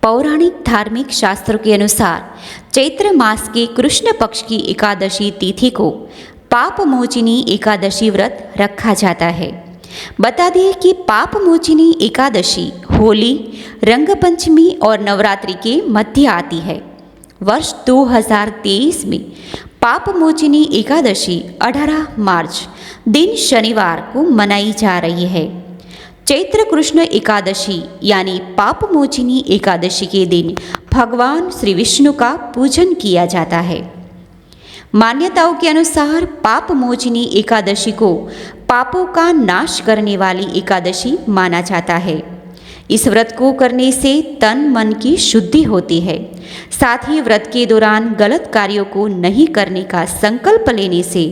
पौराणिक धार्मिक शास्त्रों के अनुसार चैत्र मास के कृष्ण पक्ष की एकादशी तिथि को पाप मोचिनी एकादशी व्रत रखा जाता है। बता दें कि पाप मोचिनी एकादशी होली, रंगपंचमी और नवरात्रि के मध्य आती है। वर्ष 2023 में पाप मोचिनी एकादशी 18 मार्च दिन शनिवार को मनाई जा रही है। चैत्र कृष्ण एकादशी यानी पाप मोचिनी एकादशी के दिन भगवान श्री विष्णु का पूजन किया जाता है। मान्यताओं के अनुसार पाप मोचिनी एकादशी को पापों का नाश करने वाली एकादशी माना जाता है। इस व्रत को करने से तन मन की शुद्धि होती है। साथ ही व्रत के दौरान गलत कार्यों को नहीं करने का संकल्प लेने से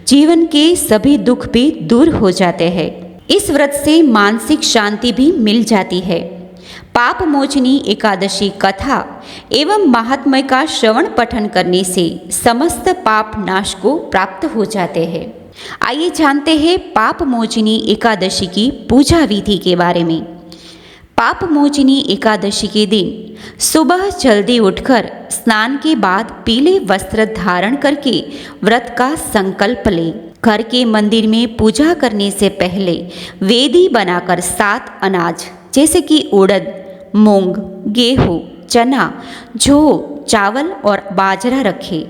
जीवन के सभी दुख भी दूर हो जाते हैं। इस व्रत से मानसिक शांति भी मिल जाती है। पाप मोचनी एकादशी कथा एवं महात्म्य का श्रवण पठन करने से समस्त पाप नाश को प्राप्त हो जाते हैं। आइए जानते हैं पाप मोचनी एकादशी की पूजा विधि के बारे में। पाप मोचनी एकादशी के दिन सुबह जल्दी उठकर स्नान के बाद पीले वस्त्र धारण करके व्रत का संकल्प लें। घर के मंदिर में पूजा करने से पहले वेदी बनाकर 7 अनाज जैसे कि उड़द, मूंग, गेहूँ, चना, जौ, चावल और बाजरा रखें।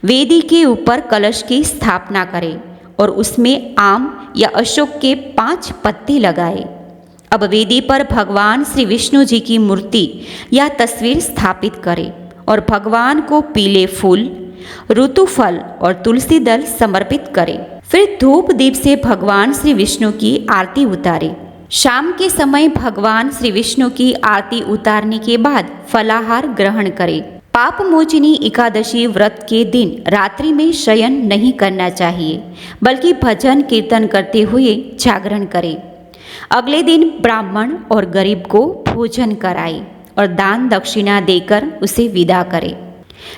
वेदी के ऊपर कलश की स्थापना करें और उसमें आम या अशोक के 5 पत्ते लगाएं। अब वेदी पर भगवान श्री विष्णु जी की मूर्ति या तस्वीर स्थापित करें और भगवान को पीले फूल, ऋतुफल और तुलसी दल समर्पित करें। फिर धूप दीप से भगवान श्री विष्णु की आरती उतारें। शाम के समय भगवान श्री विष्णु की आरती उतारने के बाद फलाहार ग्रहण करें। पाप मोचिनी एकादशी व्रत के दिन रात्रि में शयन नहीं करना चाहिए, बल्कि भजन कीर्तन करते हुए जागरण करें। अगले दिन ब्राह्मण और गरीब को भोजन कराएं और दान दक्षिणा देकर उसे विदा करें।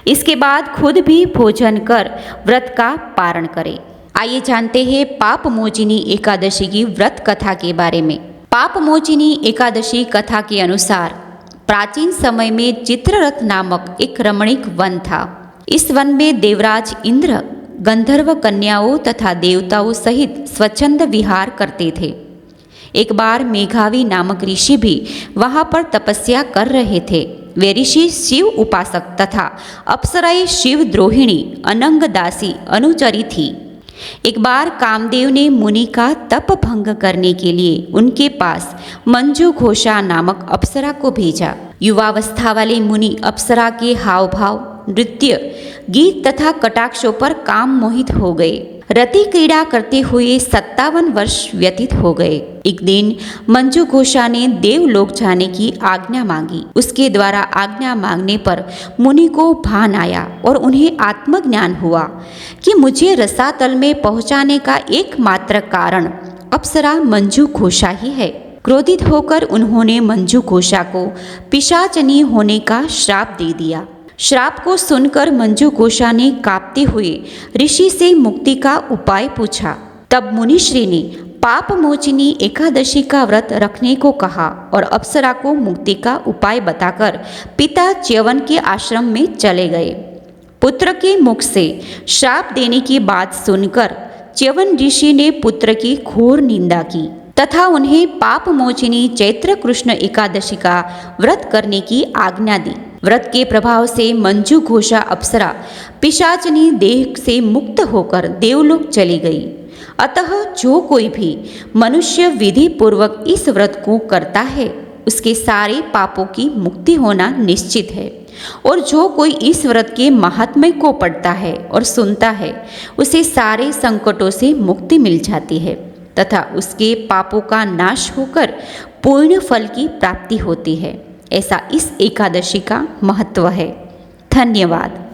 इसके बाद खुद भी भोजन कर व्रत का पारण करें। आइए जानते हैं पाप मोचिनी एकादशी की व्रत कथा के बारे में। पाप मोचिनी एकादशी कथा के अनुसार प्राचीन समय में चित्ररथ नामक एक रमणीक वन था। इस वन में देवराज इंद्र गंधर्व कन्याओं तथा देवताओं सहित स्वच्छंद विहार करते थे। एक बार मेघावी नामक ऋषि भी वहां पर तपस्या कर रहे थे। वे ऋषि शिव उपासक तथा अप्सराएं शिव द्रोहिणी अनंग दासी अनुचरी थी। एक बार कामदेव ने मुनि का तप भंग करने के लिए उनके पास मंजू घोषा नामक अप्सरा को भेजा। युवावस्था वाले मुनि अप्सरा के हाव भाव, नृत्य, गीत तथा कटाक्षों पर काम मोहित हो गए। रति क्रीड़ा करते हुए 57 वर्ष व्यतीत हो गए। एक दिन मंजू घोषा ने देवलोक जाने की आज्ञा मांगी। उसके द्वारा आज्ञा मांगने पर मुनि को भान आया और उन्हें आत्मज्ञान हुआ कि मुझे रसातल में पहुंचाने का एकमात्र कारण अप्सरा मंजू घोषा ही है। क्रोधित होकर उन्होंने मंजू घोषा को पिशाचनी होने का श्राप दे दिया। श्राप को सुनकर मंजू घोषा ने कांपते हुए ऋषि से मुक्ति का उपाय पूछा। तब मुनिश्री ने पाप मोचिनी एकादशी का व्रत रखने को कहा और अप्सरा को मुक्ति का उपाय बताकर पिता च्यवन के आश्रम में चले गए। पुत्र के मुख से श्राप देने की बात सुनकर च्यवन ऋषि ने पुत्र की घोर निंदा की तथा उन्हें पाप मोचिनी चैत्र कृष्ण एकादशी का व्रत करने की आज्ञा दी। व्रत के प्रभाव से मंजू घोषा अप्सरा पिशाचनी देह से मुक्त होकर देवलोक चली गई। अतः जो कोई भी मनुष्य विधि पूर्वक इस व्रत को करता है, उसके सारे पापों की मुक्ति होना निश्चित है। और जो कोई इस व्रत के महात्म्य को पढ़ता है और सुनता है, उसे सारे संकटों से मुक्ति मिल जाती है तथा उसके पापों का नाश होकर पूर्ण फल की प्राप्ति होती है। ऐसा इस एकादशी का महत्व है। धन्यवाद।